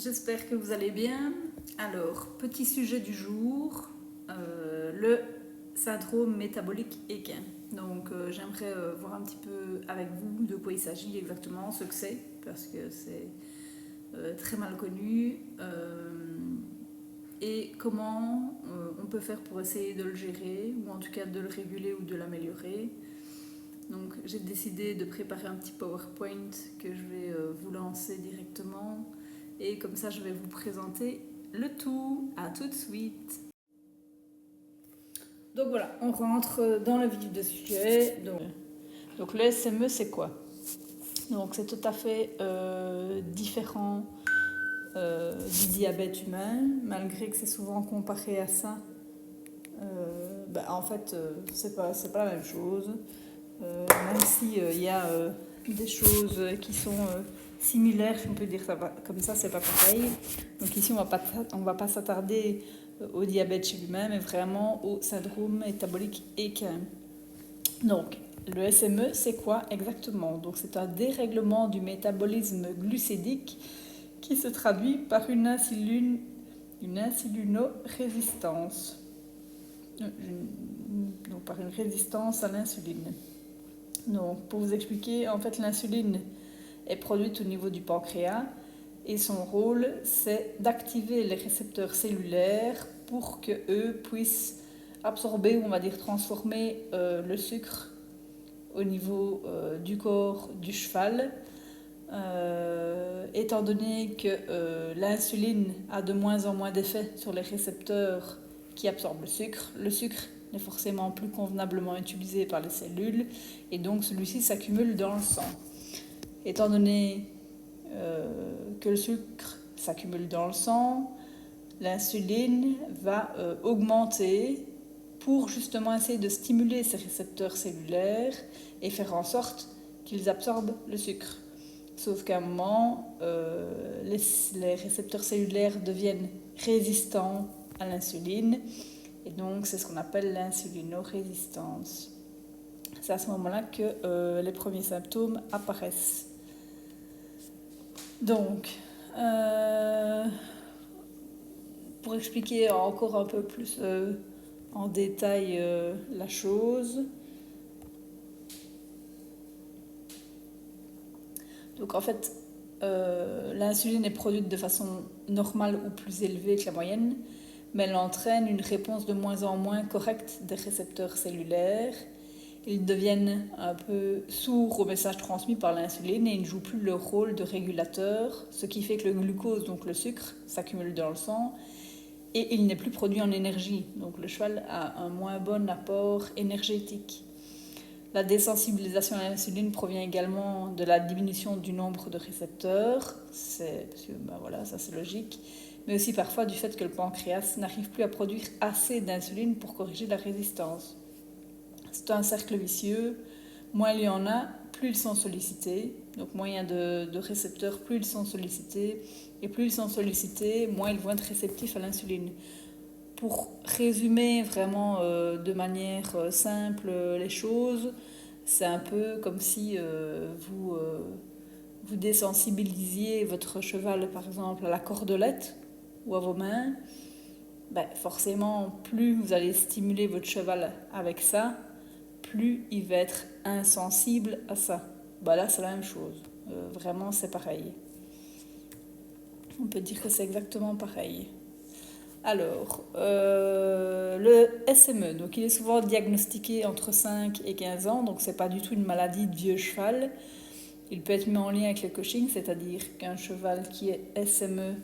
j'espère que vous allez bien. Alors, petit sujet du jour, le syndrome métabolique équin. Donc, j'aimerais voir un petit peu avec vous de quoi il s'agit exactement, ce que c'est, parce que c'est très mal connu, et comment on peut faire pour essayer de le gérer, ou en tout cas de le réguler ou de l'améliorer. Donc, j'ai décidé de préparer un petit PowerPoint que je vais vous lancer directement. Et comme ça, je vais vous présenter le tout. À tout de suite. Donc voilà, on rentre dans le vif du sujet. Donc le SME, c'est quoi? Donc c'est tout à fait différent du diabète humain, malgré que c'est souvent comparé à ça. En fait, c'est pas la même chose. Même si il y a des choses qui sont similaires, si on peut dire ça comme ça, c'est pas pareil. Donc ici, on va pas s'attarder au diabète chez lui-même, mais vraiment au syndrome métabolique équin. Donc, le SME, c'est quoi exactement? Donc, c'est un dérèglement du métabolisme glucidique qui se traduit par une insulinorésistance. Donc, par une résistance à l'insuline. Donc, pour vous expliquer, en fait, l'insuline est produite au niveau du pancréas et son rôle, c'est d'activer les récepteurs cellulaires pour qu'eux puissent absorber, ou on va dire transformer le sucre au niveau du corps du cheval. Étant donné que l'insuline a de moins en moins d'effet sur les récepteurs qui absorbent le sucre n'est forcément plus convenablement utilisé par les cellules et donc celui-ci s'accumule dans le sang. Étant donné que le sucre s'accumule dans le sang, l'insuline va augmenter pour justement essayer de stimuler ces récepteurs cellulaires et faire en sorte qu'ils absorbent le sucre. Sauf qu'à un moment, les récepteurs cellulaires deviennent résistants à l'insuline et donc c'est ce qu'on appelle l'insulinorésistance. C'est à ce moment-là que les premiers symptômes apparaissent. Donc, pour expliquer encore un peu plus en détail la chose. Donc en fait, l'insuline est produite de façon normale ou plus élevée que la moyenne, mais elle entraîne une réponse de moins en moins correcte des récepteurs cellulaires. Ils deviennent un peu sourds aux messages transmis par l'insuline et ils ne jouent plus leur rôle de régulateur, ce qui fait que le glucose, donc le sucre, s'accumule dans le sang et il n'est plus produit en énergie. Donc le cheval a un moins bon apport énergétique. La désensibilisation à l'insuline provient également de la diminution du nombre de récepteurs, ça c'est logique, mais aussi parfois du fait que le pancréas n'arrive plus à produire assez d'insuline pour corriger la résistance. C'est un cercle vicieux, moins il y en a, plus ils sont sollicités, donc moins il y a de récepteurs, plus ils sont sollicités, et plus ils sont sollicités, moins ils vont être réceptifs à l'insuline. Pour résumer vraiment de manière simple les choses, c'est un peu comme si vous désensibilisiez votre cheval par exemple à la cordelette ou à vos mains. Forcément, plus vous allez stimuler votre cheval avec ça, plus il va être insensible à ça. Là, c'est la même chose. Vraiment, c'est pareil. On peut dire que c'est exactement pareil. Alors, le SME, donc il est souvent diagnostiqué entre 5 et 15 ans, donc c'est pas du tout une maladie de vieux cheval. Il peut être mis en lien avec le Cushing, c'est-à-dire qu'un cheval qui est SME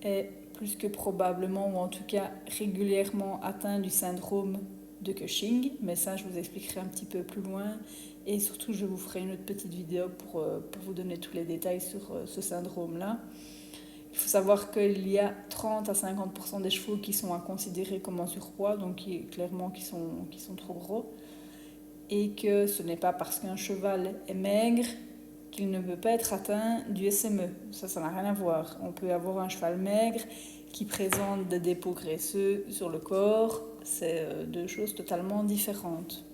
est plus que probablement, ou en tout cas régulièrement atteint du syndrome de Cushing, mais ça je vous expliquerai un petit peu plus loin et surtout je vous ferai une autre petite vidéo pour vous donner tous les détails sur ce syndrome-là. Il faut savoir qu'il y a 30 à 50% des chevaux qui sont à considérer comme en surpoids, donc clairement qui sont trop gros, et que ce n'est pas parce qu'un cheval est maigre qu'il ne peut pas être atteint du SME. Ça n'a rien à voir. On peut avoir un cheval maigre qui présente des dépôts graisseux sur le corps. C'est deux choses totalement différentes.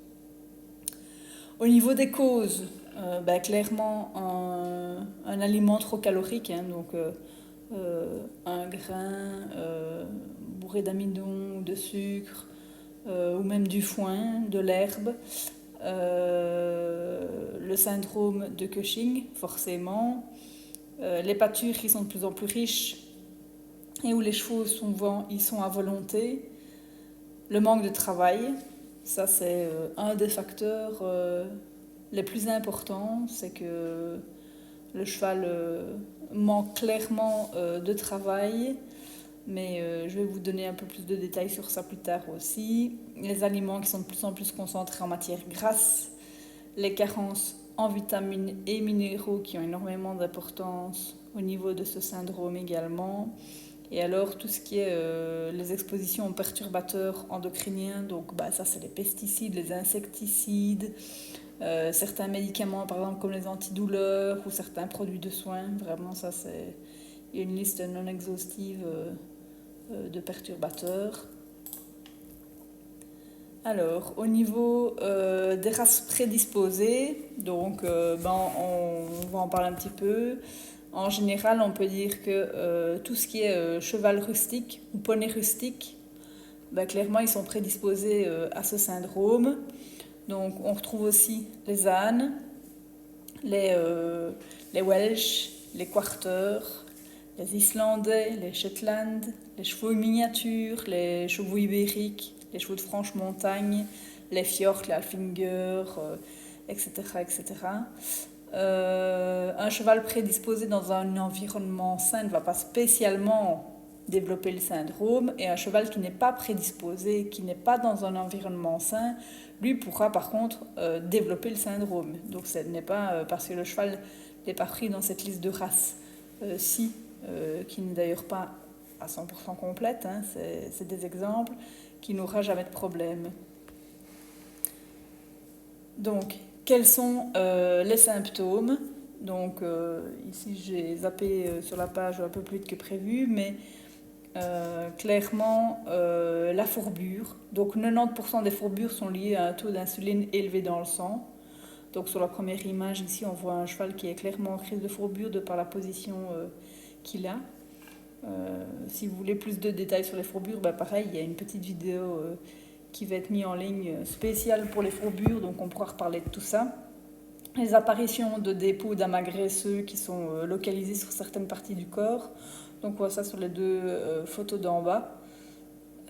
Au niveau des causes, clairement un aliment trop calorique, donc un grain bourré d'amidon ou de sucre, ou même du foin, de l'herbe. Le syndrome de Cushing, forcément. Les pâtures qui sont de plus en plus riches et où les chevaux souvent ils sont à volonté. Le manque de travail, ça c'est un des facteurs les plus importants, c'est que le cheval manque clairement de travail, mais je vais vous donner un peu plus de détails sur ça plus tard aussi. Les aliments qui sont de plus en plus concentrés en matière grasse, les carences en vitamines et minéraux qui ont énormément d'importance au niveau de ce syndrome également. Et alors tout ce qui est les expositions aux perturbateurs endocriniens, donc ça c'est les pesticides, les insecticides, certains médicaments par exemple comme les antidouleurs ou certains produits de soins, vraiment ça c'est une liste non exhaustive de perturbateurs. Alors, au niveau des races prédisposées, donc on va en parler un petit peu. En général, on peut dire que tout ce qui est cheval rustique ou poney rustique, clairement, ils sont prédisposés à ce syndrome. Donc, on retrouve aussi les ânes, les Welsh, les quarters, les Islandais, les Shetland, les chevaux miniatures, les chevaux ibériques, les chevaux de franche montagne, les fjords, les Halfinger, etc. etc. Un cheval prédisposé dans un environnement sain ne va pas spécialement développer le syndrome, et un cheval qui n'est pas prédisposé, qui n'est pas dans un environnement sain, lui pourra par contre développer le syndrome. Donc ce n'est pas parce que le cheval n'est pas pris dans cette liste de races qui n'est d'ailleurs pas à 100% complète, hein, c'est des exemples, qui n'aura jamais de problème. Donc, quels sont les symptômes? Donc, ici j'ai zappé sur la page un peu plus vite que prévu, mais clairement la fourbure. Donc 90% des fourbures sont liées à un taux d'insuline élevé dans le sang. Donc sur la première image ici on voit un cheval qui est clairement en crise de fourbure de par la position qu'il a. Si vous voulez plus de détails sur les fourbures, pareil, il y a une petite vidéo qui va être mise en ligne spéciale pour les fourbures, donc on pourra reparler de tout ça. Les apparitions de dépôts d'amas graisseux qui sont localisés sur certaines parties du corps. Donc on voit ça sur les deux photos d'en bas.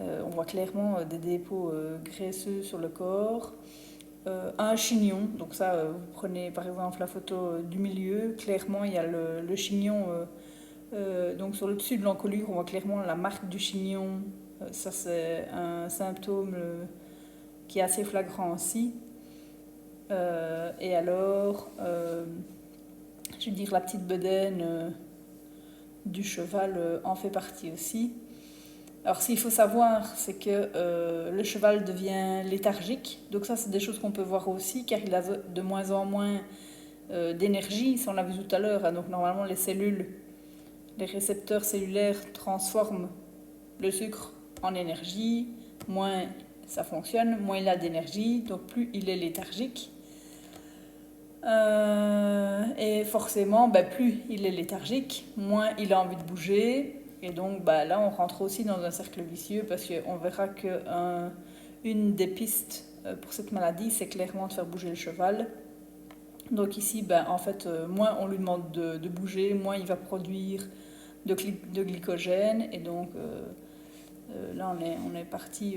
On voit clairement des dépôts graisseux sur le corps. Un chignon, donc ça vous prenez par exemple la photo du milieu, clairement il y a le chignon, donc sur le dessus de l'encolure on voit clairement la marque du chignon, ça c'est un symptôme qui est assez flagrant aussi. Et alors, je veux dire la petite bedaine du cheval en fait partie aussi. Alors, ce qu'il faut savoir, c'est que le cheval devient léthargique. Donc ça, c'est des choses qu'on peut voir aussi, car il a de moins en moins d'énergie. Ça, on l'a vu tout à l'heure. Hein. Donc, normalement, les récepteurs cellulaires transforment le sucre en énergie. Moins ça fonctionne, moins il a d'énergie. Donc, plus il est léthargique. Et forcément, plus il est léthargique, moins il a envie de bouger. Et donc là, on rentre aussi dans un cercle vicieux parce qu'on verra qu'une des pistes pour cette maladie, c'est clairement de faire bouger le cheval. Donc ici, en fait, moins on lui demande de bouger, moins il va produire de glycogène. Et donc là, on est parti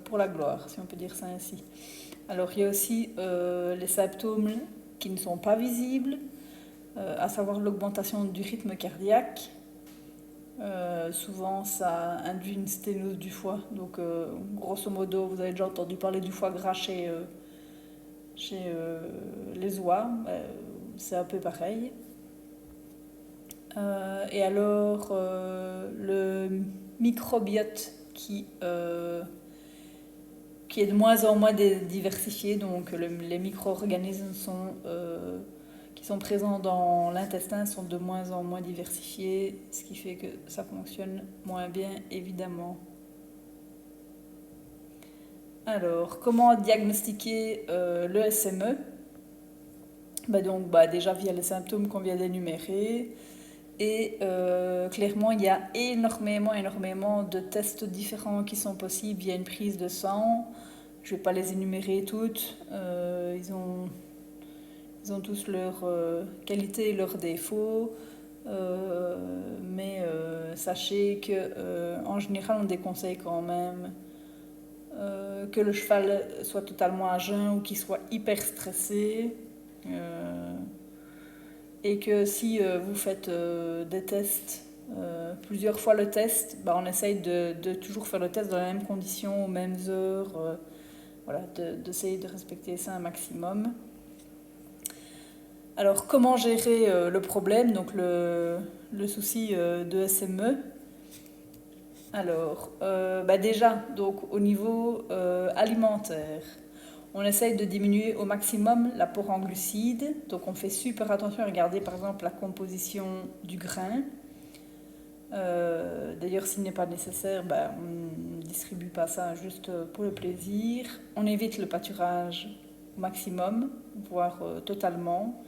pour la gloire, si on peut dire ça ainsi. Alors il y a aussi les symptômes qui ne sont pas visibles, à savoir l'augmentation du rythme cardiaque. Souvent ça induit une sténose du foie. Donc grosso modo, vous avez déjà entendu parler du foie gras chez les oies. C'est un peu pareil. Et alors le microbiote qui est de moins en moins diversifié. Donc les micro-organismes qui sont présents dans l'intestin sont de moins en moins diversifiés, ce qui fait que ça fonctionne moins bien, évidemment. Alors, comment diagnostiquer le SME? Donc, déjà via les symptômes qu'on vient d'énumérer. Et clairement, il y a énormément de tests différents qui sont possibles. Il y a une prise de sang. Je ne vais pas les énumérer toutes. Ils ont tous leurs qualités et leurs défauts. Mais sachez que en général, on déconseille quand même que le cheval soit totalement à jeun ou qu'il soit hyper stressé. Et que si vous faites des tests, plusieurs fois le test, on essaye de toujours faire le test dans les mêmes conditions, aux mêmes heures, voilà, d'essayer de respecter ça un maximum. Alors, comment gérer le problème, donc le souci de SME? Alors, déjà, donc, au niveau alimentaire, on essaye de diminuer au maximum l'apport en glucides. Donc, on fait super attention à regarder, par exemple, la composition du grain. D'ailleurs, s'il n'est pas nécessaire, on ne distribue pas ça juste pour le plaisir. On évite le pâturage au maximum, voire totalement.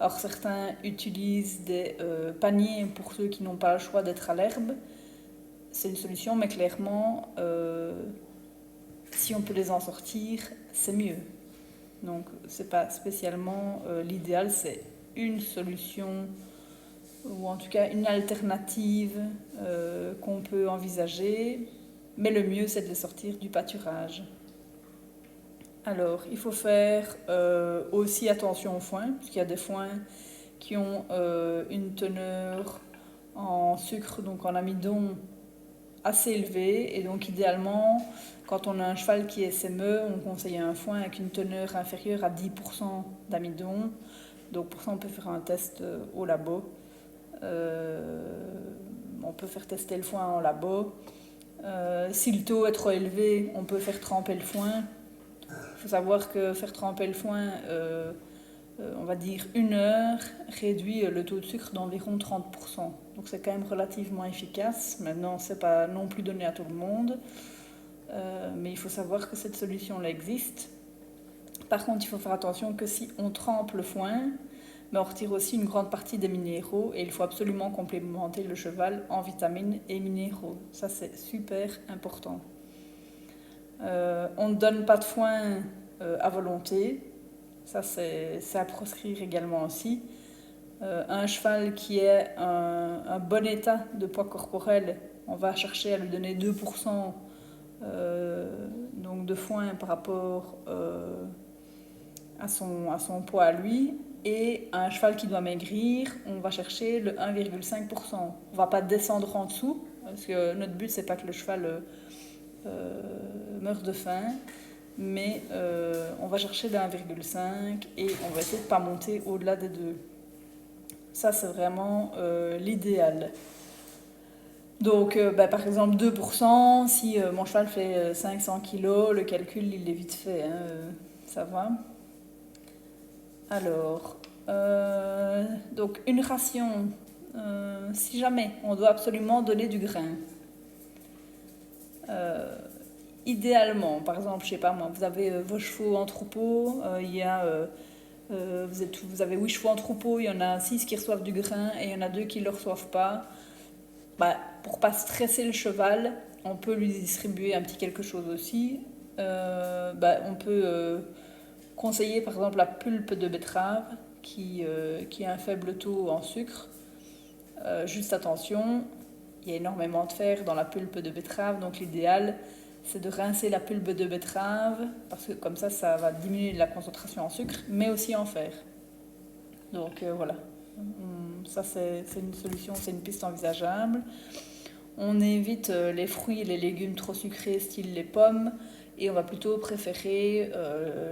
Alors certains utilisent des paniers pour ceux qui n'ont pas le choix d'être à l'herbe. C'est une solution, mais clairement, si on peut les en sortir, c'est mieux. Donc c'est pas spécialement l'idéal, c'est une solution ou en tout cas une alternative qu'on peut envisager, mais le mieux c'est de les sortir du pâturage. Alors, il faut faire aussi attention aux foins, parce qu'il y a des foins qui ont une teneur en sucre, donc en amidon, assez élevée. Et donc, idéalement, quand on a un cheval qui est SME, on conseille un foin avec une teneur inférieure à 10% d'amidon. Donc, pour ça, on peut faire un test au labo. On peut faire tester le foin en labo. Si le taux est trop élevé, on peut faire tremper le foin. Il faut savoir que faire tremper le foin, on va dire 1 heure, réduit le taux de sucre d'environ 30%. Donc c'est quand même relativement efficace. Maintenant, c'est pas non plus donné à tout le monde. Mais il faut savoir que cette solution-là existe. Par contre, il faut faire attention que si on trempe le foin, on retire aussi une grande partie des minéraux et il faut absolument complémenter le cheval en vitamines et minéraux. Ça, c'est super important. On ne donne pas de foin à volonté. Ça, c'est à proscrire également aussi. Un cheval qui est un bon état de poids corporel, on va chercher à lui donner 2% donc de foin par rapport à son poids à lui. Et un cheval qui doit maigrir, on va chercher le 1,5%. On ne va pas descendre en dessous, parce que notre but, c'est pas que le cheval meurt de faim, mais on va chercher le 1,5 et on va essayer de ne pas monter au-delà des 2. Ça, c'est vraiment l'idéal. Donc, par exemple, 2%, si mon cheval fait 500 kg, le calcul, il est vite fait, hein, ça va. Alors, donc une ration, si jamais on doit absolument donner du grain, idéalement, par exemple, je sais pas moi, vous avez vos chevaux en troupeau, vous avez 8 chevaux en troupeau, il y en a 6 qui reçoivent du grain et il y en a 2 qui ne le reçoivent pas. Pour pas stresser le cheval, on peut lui distribuer un petit quelque chose aussi. On peut conseiller par exemple la pulpe de betterave qui a un faible taux en sucre. Juste attention, il y a énormément de fer dans la pulpe de betterave, donc l'idéal c'est de rincer la pulpe de betterave parce que comme ça va diminuer la concentration en sucre mais aussi en fer. Donc voilà, ça c'est une solution, c'est une piste envisageable. On évite les fruits et les légumes trop sucrés style les pommes et on va plutôt préférer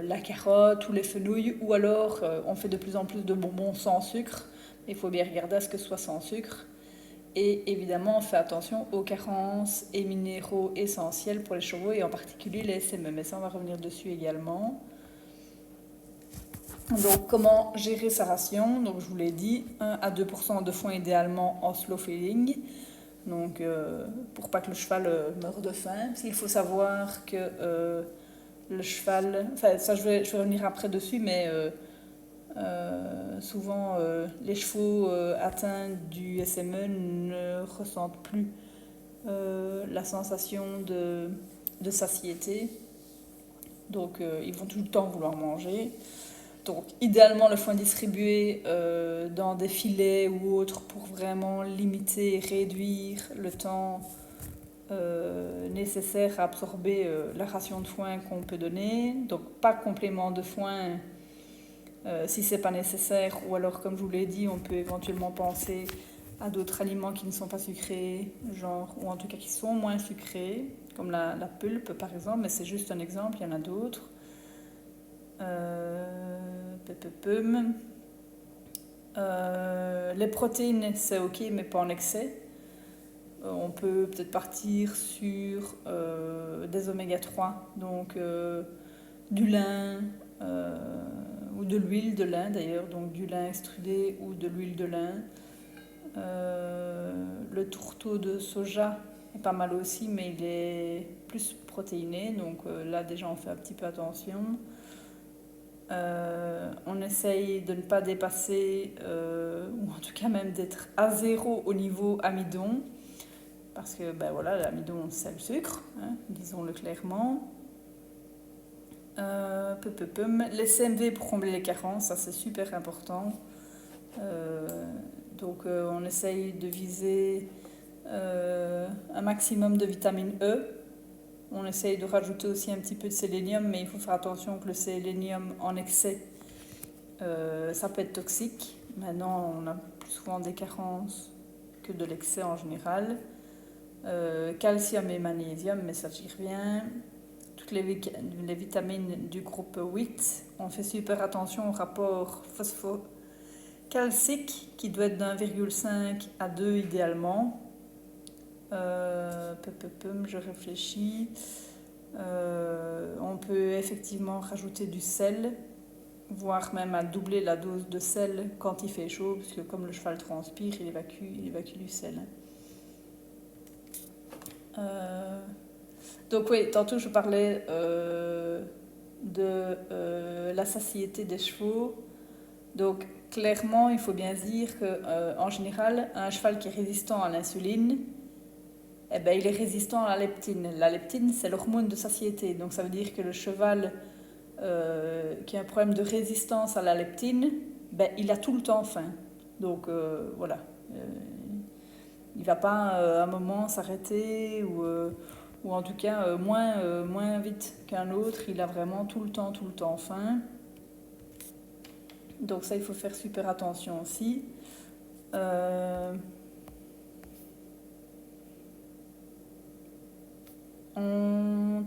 la carotte ou les fenouils ou alors on fait de plus en plus de bonbons sans sucre. Il faut bien regarder à ce que ce soit sans sucre. Et évidemment, on fait attention aux carences et minéraux essentiels pour les chevaux et en particulier les SME. Mais ça, on va revenir dessus également. Donc, comment gérer sa ration? Donc, je vous l'ai dit, 1 à 2% de foin idéalement en slow feeding. Donc, pour pas que le cheval meure de faim. Parce qu'il faut savoir que le cheval... Enfin, ça, je vais revenir après dessus, mais Souvent, les chevaux atteints du SME ne ressentent plus la sensation de satiété. Donc, ils vont tout le temps vouloir manger. Donc, idéalement, le foin distribué dans des filets ou autres pour vraiment limiter et réduire le temps nécessaire à absorber la ration de foin qu'on peut donner. Donc, pas complément de foin si c'est pas nécessaire, ou alors, comme je vous l'ai dit, on peut éventuellement penser à d'autres aliments qui ne sont pas sucrés, genre, ou en tout cas qui sont moins sucrés, comme la pulpe par exemple, mais c'est juste un exemple, il y en a d'autres. Les protéines, c'est ok, mais pas en excès. On peut peut-être partir sur des oméga 3, donc du lin ou de l'huile de lin d'ailleurs, donc du lin extrudé ou de l'huile de lin. Le tourteau de soja est pas mal aussi, mais il est plus protéiné, donc là déjà on fait un petit peu attention. On essaye de ne pas dépasser, ou en tout cas même d'être à zéro au niveau amidon, parce que ben voilà, l'amidon c'est le sucre, hein, disons-le clairement. Les CMV pour combler les carences, ça c'est super important. Donc on essaye de viser un maximum de vitamine E. On essaye de rajouter aussi un petit peu de sélénium, mais il faut faire attention que le sélénium en excès, ça peut être toxique. Maintenant, on a plus souvent des carences que de l'excès en général. Calcium et magnésium, mais ça j'y reviens. Toutes les vitamines du groupe 8. On fait super attention au rapport phosphocalcique qui doit être d'1,5 à 2 idéalement. Je réfléchis. On peut effectivement rajouter du sel, voire même à doubler la dose de sel quand il fait chaud, parce que comme le cheval transpire, il évacue du sel. Donc oui, tantôt je parlais de la satiété des chevaux. Donc clairement, il faut bien se dire qu'en général, un cheval qui est résistant à l'insuline, eh ben, il est résistant à la leptine. La leptine, c'est l'hormone de satiété. Donc ça veut dire que le cheval qui a un problème de résistance à la leptine, ben, il a tout le temps faim. Donc voilà. Il ne va pas à un moment s'arrêter ou en tout cas moins vite qu'un autre. Il a vraiment tout le temps faim. Donc ça, il faut faire super attention aussi.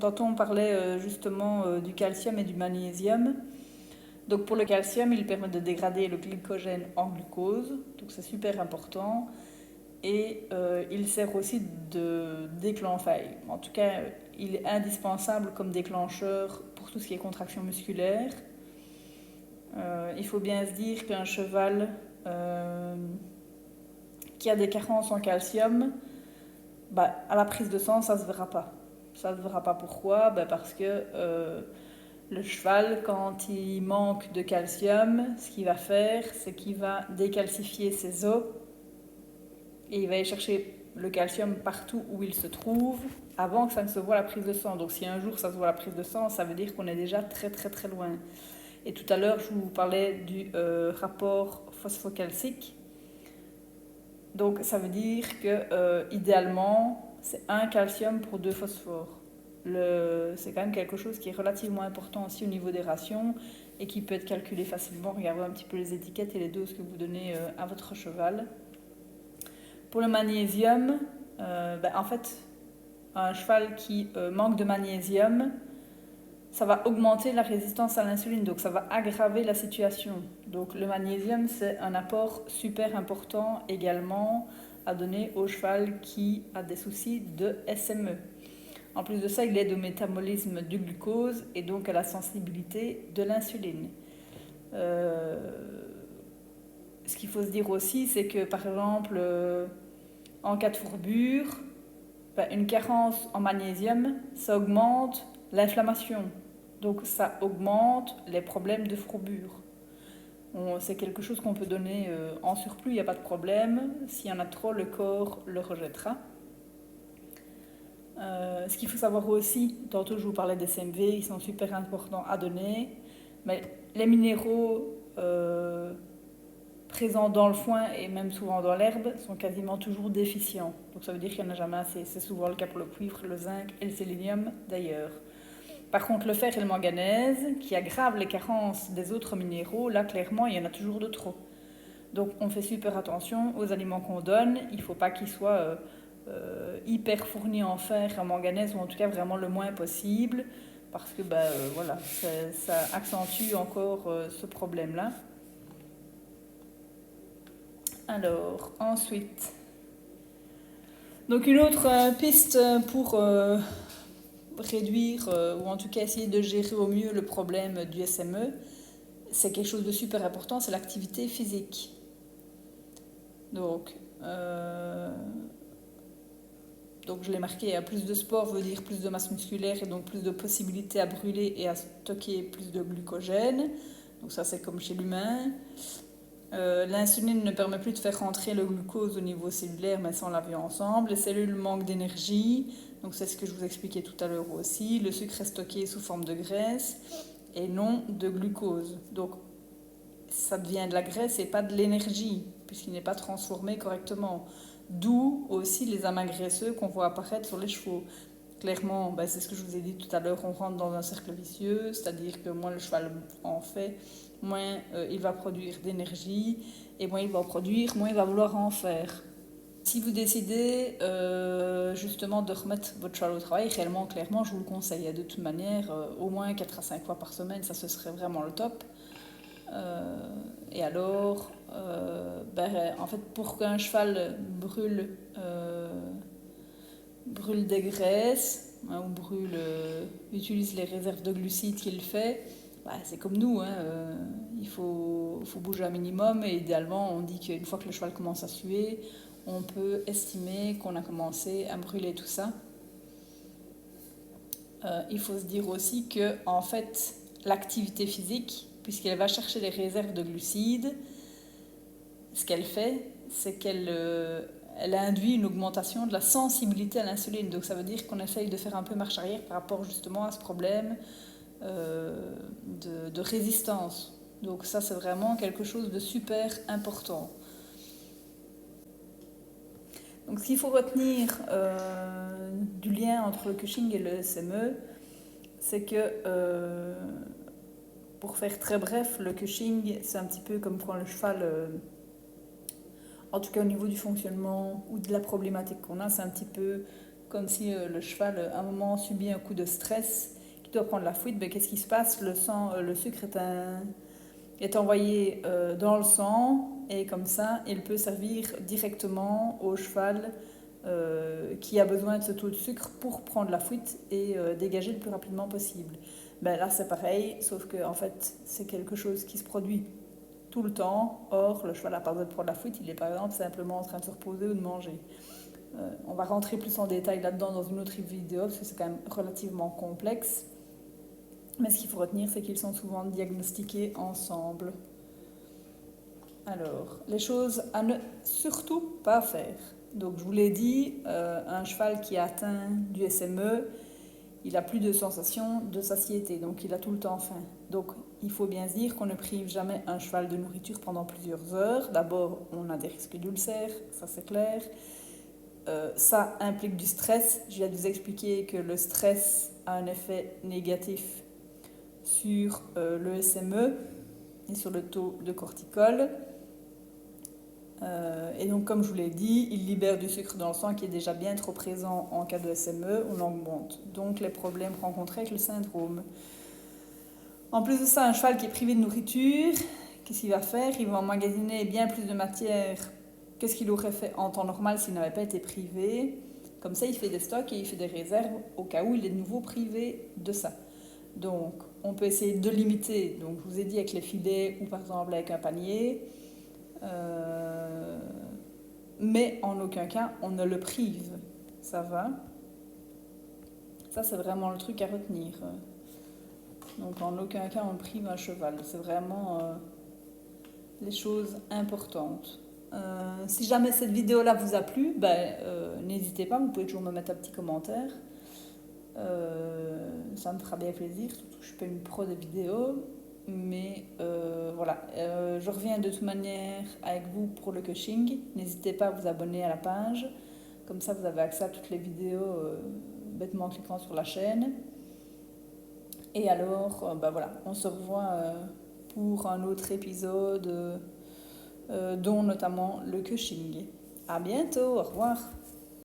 Tantôt on parlait justement du calcium et du magnésium. Donc pour le calcium, il permet de dégrader le glycogène en glucose, donc c'est super important. Et il sert aussi de déclencheur, en tout cas il est indispensable comme déclencheur pour tout ce qui est contraction musculaire. Il faut bien se dire qu'un cheval qui a des carences en calcium, bah, à la prise de sang, ça ne se verra pas. Ça ne se verra pas pourquoi, bah, parce que le cheval, quand il manque de calcium, ce qu'il va faire, c'est qu'il va décalcifier ses os et il va aller chercher le calcium partout où il se trouve avant que ça ne se voit à la prise de sang. Donc si un jour ça se voit à la prise de sang, ça veut dire qu'on est déjà très loin. Et tout à l'heure, je vous parlais du rapport phosphocalcique. Donc ça veut dire que idéalement, c'est un calcium pour 2 phosphores. C'est quand même quelque chose qui est relativement important aussi au niveau des rations et qui peut être calculé facilement. Regardez un petit peu les étiquettes et les doses que vous donnez à votre cheval. Pour le magnésium, en fait, un cheval qui manque de magnésium, ça va augmenter la résistance à l'insuline, donc ça va aggraver la situation. Donc le magnésium, c'est un apport super important également à donner au cheval qui a des soucis de SME. En plus de ça, il aide au métabolisme du glucose et donc à la sensibilité de l'insuline. Ce qu'il faut se dire aussi, c'est que par exemple, en cas de fourbure, une carence en magnésium, ça augmente l'inflammation. Donc ça augmente les problèmes de fourbure. C'est quelque chose qu'on peut donner en surplus, il n'y a pas de problème. S'il y en a trop, le corps le rejettera. Ce qu'il faut savoir aussi, tantôt je vous parlais des CMV, ils sont super importants à donner, mais les minéraux présents dans le foin et même souvent dans l'herbe sont quasiment toujours déficients. Donc ça veut dire qu'il n'y en a jamais assez. C'est souvent le cas pour le cuivre, le zinc et le sélénium d'ailleurs. Par contre, le fer et le manganèse, qui aggravent les carences des autres minéraux, là clairement il y en a toujours de trop. Donc on fait super attention aux aliments qu'on donne. Il ne faut pas qu'ils soient hyper fournis en fer et en manganèse, ou en tout cas vraiment le moins possible, parce que voilà, ça accentue encore ce problème-là. Alors, ensuite, donc une autre piste pour réduire, ou en tout cas essayer de gérer au mieux le problème du SME, c'est quelque chose de super important, c'est l'activité physique. Donc je l'ai marqué, plus de sport veut dire plus de masse musculaire et donc plus de possibilités à brûler et à stocker plus de glucogène. Donc ça c'est comme chez l'humain. L'insuline ne permet plus de faire rentrer le glucose au niveau cellulaire, mais ça on l'a vu ensemble. Les cellules manquent d'énergie, donc c'est ce que je vous expliquais tout à l'heure aussi. Le sucre est stocké sous forme de graisse et non de glucose. Donc ça devient de la graisse et pas de l'énergie, puisqu'il n'est pas transformé correctement. D'où aussi les amas graisseux qu'on voit apparaître sur les chevaux. Clairement, c'est ce que je vous ai dit tout à l'heure, on rentre dans un cercle vicieux, c'est-à-dire que moins le cheval en fait, moins il va produire d'énergie, et moins il va en produire, moins il va vouloir en faire. Si vous décidez justement de remettre votre cheval au travail, réellement, clairement, je vous le conseille. De toute manière, au moins 4 à 5 fois par semaine, ça ce serait vraiment le top. Et alors, en fait, pour qu'un cheval brûle des graisses, ou utilise les réserves de glucides qu'il fait, c'est comme nous, il faut bouger un minimum, et idéalement on dit qu'une fois que le cheval commence à suer, on peut estimer qu'on a commencé à brûler tout ça. Il faut se dire aussi que en fait l'activité physique, puisqu'elle va chercher les réserves de glucides, ce qu'elle fait, c'est qu'elle induit une augmentation de la sensibilité à l'insuline. Donc ça veut dire qu'on essaye de faire un peu marche arrière par rapport justement à ce problème de résistance. Donc ça, c'est vraiment quelque chose de super important. Donc ce qu'il faut retenir du lien entre le Cushing et le SME, c'est que, pour faire très bref, le Cushing, c'est un petit peu comme quand le cheval, en tout cas au niveau du fonctionnement ou de la problématique qu'on a, c'est un petit peu comme si le cheval, à un moment, subit un coup de stress, qui doit prendre la fuite. Qu'est-ce qui se passe? Le sucre est envoyé dans le sang, et comme ça, il peut servir directement au cheval qui a besoin de ce taux de sucre pour prendre la fuite et dégager le plus rapidement possible. Là, c'est pareil, sauf que en fait, c'est quelque chose qui se produit tout le temps. Or, le cheval n'a pas besoin de prendre la fuite, il est par exemple simplement en train de se reposer ou de manger. On va rentrer plus en détail là-dedans dans une autre vidéo, parce que c'est quand même relativement complexe. Mais ce qu'il faut retenir, c'est qu'ils sont souvent diagnostiqués ensemble. Alors, les choses à ne surtout pas faire. Donc, je vous l'ai dit, un cheval qui a atteint du SME, il n'a plus de sensation de satiété, donc il a tout le temps faim. Donc, il faut bien se dire qu'on ne prive jamais un cheval de nourriture pendant plusieurs heures. D'abord, on a des risques d'ulcères, ça c'est clair. Ça implique du stress. Je viens de vous expliquer que le stress a un effet négatif sur le SME et sur le taux de cortisol. Et donc, comme je vous l'ai dit, il libère du sucre dans le sang qui est déjà bien trop présent en cas de SME, on augmente donc les problèmes rencontrés avec le syndrome. En plus de ça, un cheval qui est privé de nourriture, qu'est-ce qu'il va faire? Il va emmagasiner bien plus de matière que ce qu'il aurait fait en temps normal s'il n'avait pas été privé. Comme ça, il fait des stocks et il fait des réserves au cas où il est de nouveau privé de ça. Donc, on peut essayer de limiter, donc je vous ai dit avec les filets ou par exemple avec un panier, mais en aucun cas on ne le prive. Ça va? Ça, c'est vraiment le truc à retenir. Donc, en aucun cas on prive un cheval. C'est vraiment les choses importantes. Si jamais cette vidéo-là vous a plu, n'hésitez pas, vous pouvez toujours me mettre un petit commentaire. Ça me fera bien plaisir, surtout que je suis pas une pro de vidéos. Mais voilà, je reviens de toute manière avec vous pour le coaching. N'hésitez pas à vous abonner à la page. Comme ça, vous avez accès à toutes les vidéos bêtement en cliquant sur la chaîne. Et alors, voilà, on se revoit pour un autre épisode, dont notamment le coaching. À bientôt, au revoir.